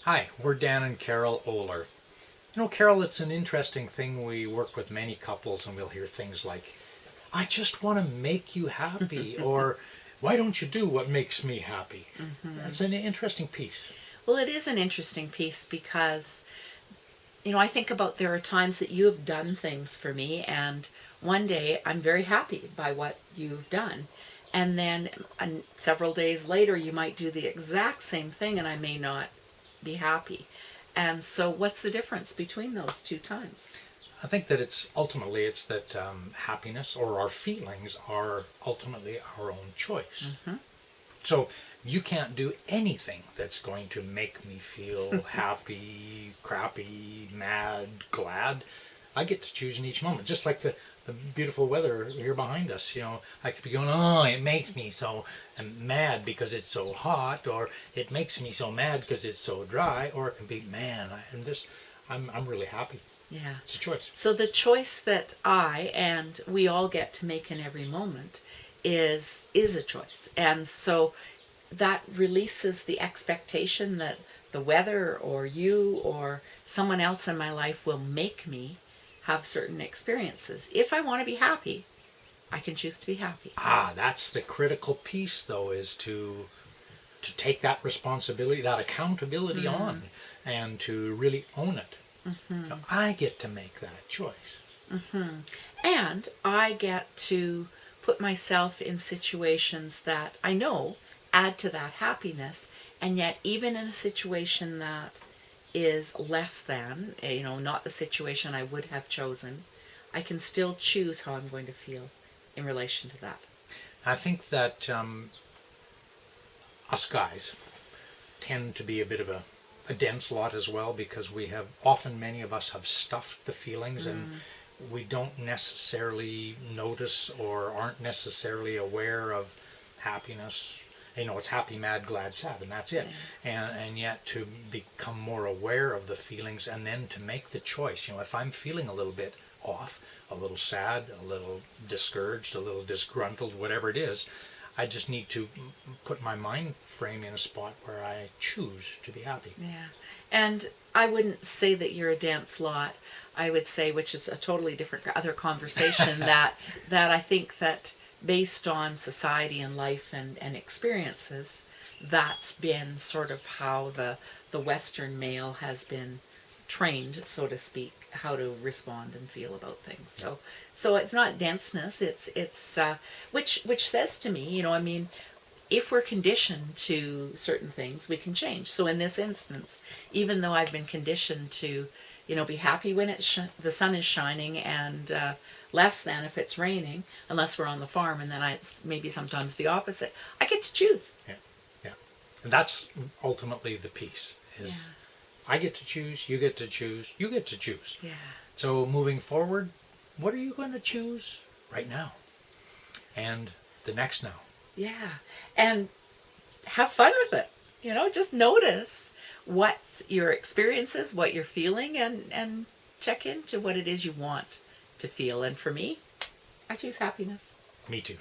Hi, we're Dan and Carol Oler. Carol, it's an interesting thing. We work with many couples and we'll hear things like, I just want to make you happy, or why don't you do what makes me happy? That's an interesting piece. Well, it is an interesting piece because, I think about there are times that you have done things for me, and one day I'm very happy by what you've done. And then several days later, you might do the exact same thing, and I may not be happy. And so, what's the difference between those two times? I think that it's that happiness or our feelings are ultimately our own choice. So you can't do anything that's going to make me feel happy, crappy, mad, glad. I get to choose in each moment, just like the beautiful weather here behind us. I could be going, oh, it makes me so mad because it's so hot, or it makes me so mad because it's so dry, or it can be, man, I'm really happy. Yeah. It's a choice. So the choice that I and we all get to make in every moment is a choice. And so that releases the expectation that the weather or you or someone else in my life will make me have certain experiences. If I want to be happy, I can choose to be happy. That's the critical piece, though, is to take that responsibility, that accountability on, and to really own it. So I get to make that choice. And I get to put myself in situations that I know add to that happiness, and yet even in a situation that is less than, not the situation I would have chosen, I can still choose how I'm going to feel in relation to that. I think that us guys tend to be a bit of a dense lot as well, because many of us have stuffed the feelings, and we don't necessarily notice or aren't necessarily aware of happiness. It's happy, mad, glad, sad, and that's it. And yet to become more aware of the feelings and then to make the choice. If I'm feeling a little bit off, a little sad, a little discouraged, a little disgruntled, whatever it is, I just need to put my mind frame in a spot where I choose to be happy. Yeah. And I wouldn't say that you're a dance lot. I would say, which is a totally different other conversation, that I think that based on society and life and experiences, that's been sort of how the Western male has been trained, so to speak, how to respond and feel about things. So it's not denseness. It's which says to me, if we're conditioned to certain things, we can change. So in this instance, even though I've been conditioned to, be happy when the sun is shining, and less than if it's raining, unless we're on the farm, and then it's maybe sometimes the opposite. I get to choose. Yeah, yeah, and that's ultimately the piece. Is I get to choose, you get to choose, you get to choose. Yeah. So moving forward, what are you going to choose right now, and the next now? Yeah. And have fun with it. Just notice what your experience is, what you're feeling, and check into what it is you want to feel. And for me, I choose happiness. Me too.